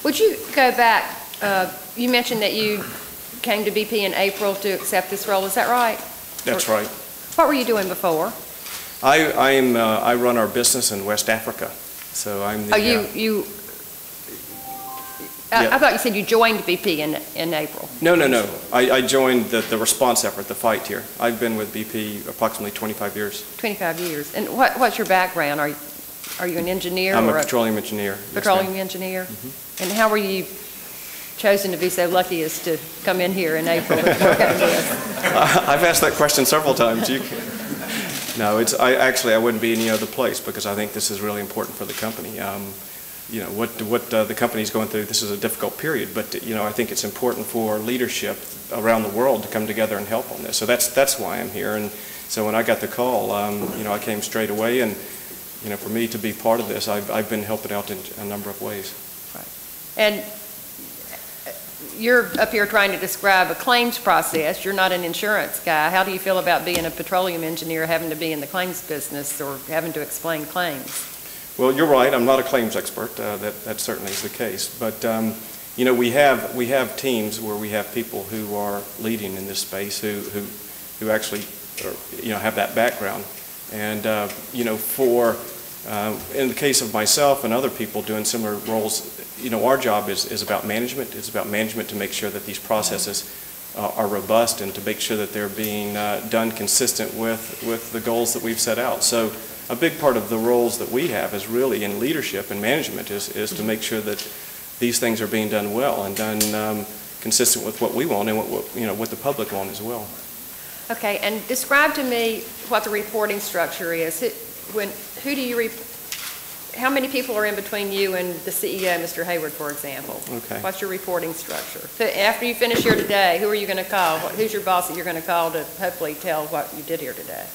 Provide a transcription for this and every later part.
Would you go back, you mentioned that you came to BP in April to accept this role, is that right? That's right. What were you doing before? I run our business in West Africa, so I'm the... I thought you said you joined BP in April. No. I joined the response effort, the fight here. I've been with BP approximately 25 years. 25 years. And what's your background? Are you an engineer? I'm a petroleum engineer. Petroleum engineer? Mm-hmm. And how were you chosen to be so lucky as to come in here in April to work on this? I've asked that question several times. No, I wouldn't be any other place because I think this is really important for the company. You know, what the company's going through, this is a difficult period, but you know, I think it's important for leadership around the world to come together and help on this. So that's why I'm here. And so when I got the call, you know, I came straight away, and you know, for me to be part of this, I've been helping out in a number of ways. Right. And you're up here trying to describe a claims process. You're not an insurance guy. How do you feel about being a petroleum engineer, having to be in the claims business or having to explain claims? Well, you're right. I'm not a claims expert. That certainly is the case. But you know, we have teams where we have people who are leading in this space who actually you know, have that background. And you know, in the case of myself and other people doing similar roles, you know, our job is about management. It's about management to make sure that these processes are robust and to make sure that they're being done consistent with the goals that we've set out. So a big part of the roles that we have is really in leadership and management is to make sure that these things are being done well and done consistent with what we want and what the public want as well. Okay, and describe to me what the reporting structure is. How many people are in between you and the CEO, Mr. Hayward, for example? Okay. What's your reporting structure? So after you finish here today, who are you going to call? Who's your boss that you're going to call to hopefully tell what you did here today?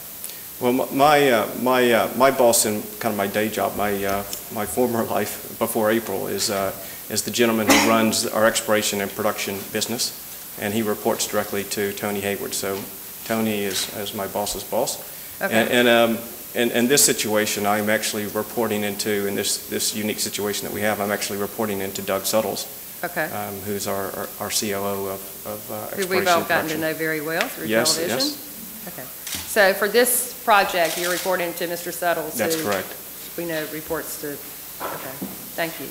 Well, my boss in kind of my day job, my former life before April is the gentleman who runs our exploration and production business, and he reports directly to Tony Hayward. So Tony is my boss's boss. Okay. And in this situation, I'm actually reporting into, in this unique situation that we have, I'm actually reporting into Doug Suttles, okay, who's our COO of exploration. Who we've all gotten to know very well through television. Yes. Okay. So for this project, you're reporting to Mr. Suttles. That's correct. We know reports to. Okay. Thank you.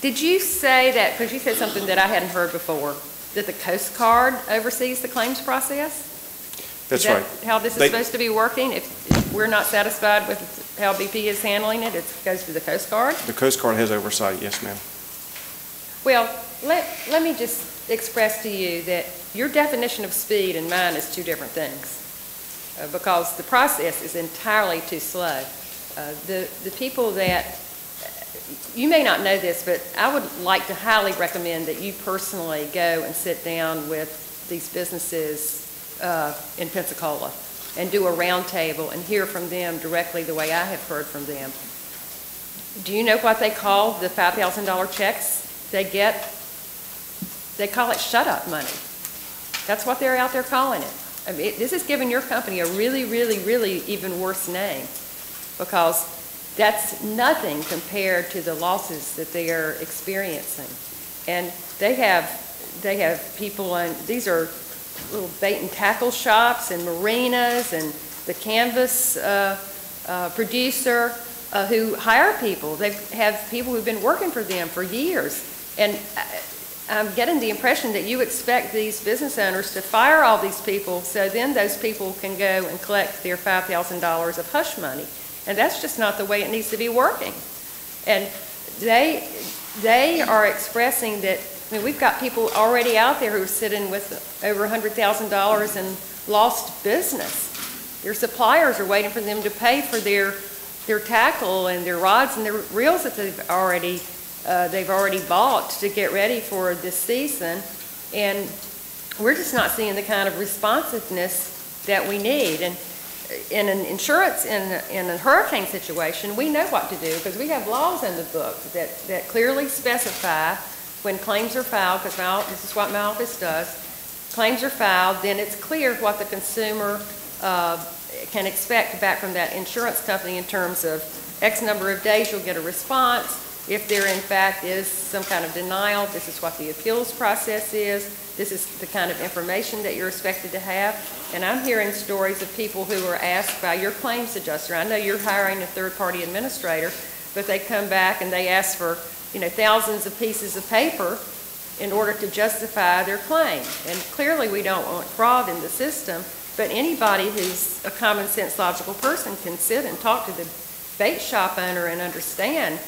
Did you say that, because you said something that I hadn't heard before, that the Coast Guard oversees the claims process? That's right. How this is supposed to be working? If we're not satisfied with how BP is handling it, it goes to the Coast Guard? The Coast Guard has oversight, yes, ma'am. Well, let me just express to you that your definition of speed and mine is two different things, because the process is entirely too slow. The people that, you may not know this, but I would like to highly recommend that you personally go and sit down with these businesses in Pensacola and do a roundtable and hear from them directly the way I have heard from them. Do you know what they call the $5,000 checks they get? They call it shut-up money. That's what they're out there calling it. I mean, this is giving your company a really, really, really even worse name, because that's nothing compared to the losses that they are experiencing. And they have people, and these are little bait and tackle shops and marinas and the canvas producer who hire people. They have people who've been working for them for years. And I'm getting the impression that you expect these business owners to fire all these people so then those people can go and collect their $5,000 of hush money. And that's just not the way it needs to be working. And they are expressing that, I mean, we've got people already out there who are sitting with over $100,000 in lost business. Their suppliers are waiting for them to pay for their tackle and their rods and their reels that they've already bought to get ready for this season. And we're just not seeing the kind of responsiveness that we need. And in an insurance, in a hurricane situation, we know what to do because we have laws in the book that clearly specify when claims are filed, because this is what my office does. Claims are filed, then it's clear what the consumer can expect back from that insurance company in terms of X number of days you'll get a response. If there in fact is some kind of denial, this is what the appeals process is. This is the kind of information that you're expected to have. And I'm hearing stories of people who were asked by your claims adjuster. I know you're hiring a third-party administrator, but they come back and they ask for, thousands of pieces of paper in order to justify their claim. And clearly we don't want fraud in the system, but anybody who's a common sense logical person can sit and talk to the bait shop owner and understand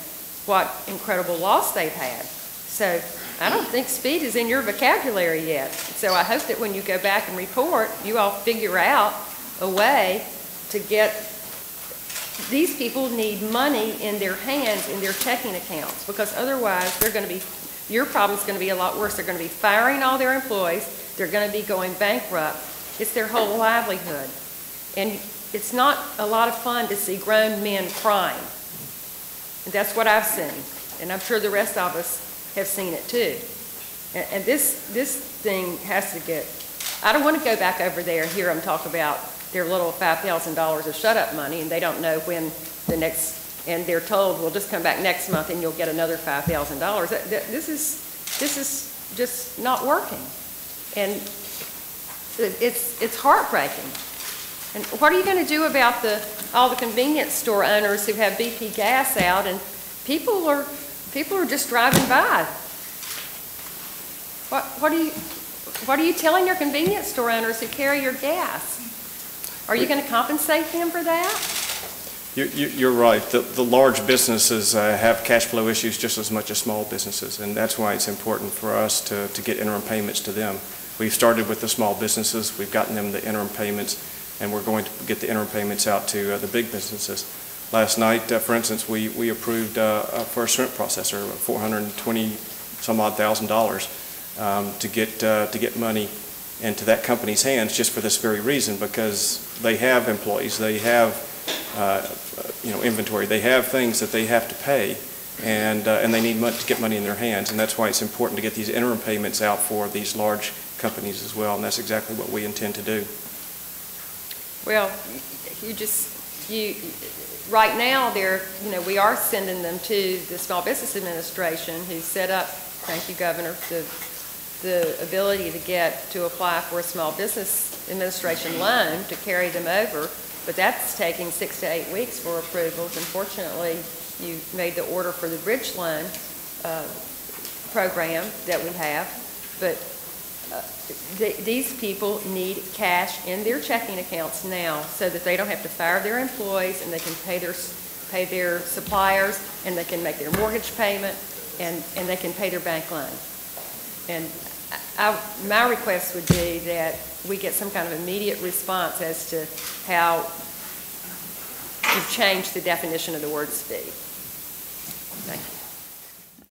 what incredible loss they've had. So I don't think speed is in your vocabulary yet. So I hope that when you go back and report, you all figure out a way to get, these people need money in their hands, in their checking accounts, because otherwise they're going to be, your problem's going to be a lot worse. They're going to be firing all their employees. They're going to be going bankrupt. It's their whole livelihood. And it's not a lot of fun to see grown men crying. And that's what I've seen. And I'm sure the rest of us have seen it too. And this thing has to get, I don't want to go back over there and hear them talk about their little $5,000 of shut-up money, and they don't know when the next, and they're told, well, just come back next month and you'll get another $5,000. This is just not working. And it's heartbreaking. And what are you going to do about all the convenience store owners who have BP gas out, and people are just driving by? What are you telling your convenience store owners who carry your gas? Are you going to compensate them for that? You're right. The large businesses have cash flow issues just as much as small businesses, and that's why it's important for us to get interim payments to them. We've started with the small businesses. We've gotten them the interim payments, and we're going to get the interim payments out to the big businesses. Last night, for instance, we approved for a shrimp processor $420,000 to get money into that company's hands, just for this very reason, because they have employees, they have inventory, they have things that they have to pay, and they need to get money in their hands, and that's why it's important to get these interim payments out for these large companies as well, and that's exactly what we intend to do. Well, right now we are sending them to the Small Business Administration, who set up, thank you, Governor, the ability to apply for a Small Business Administration loan to carry them over, but that's taking 6 to 8 weeks for approvals. Unfortunately, you made the order for the bridge loan program that we have, but these people need cash in their checking accounts now so that they don't have to fire their employees, and they can pay their suppliers, and they can make their mortgage payment, and they can pay their bank loan. And my request would be that we get some kind of immediate response as to how you've changed the definition of the word speed. Thank you.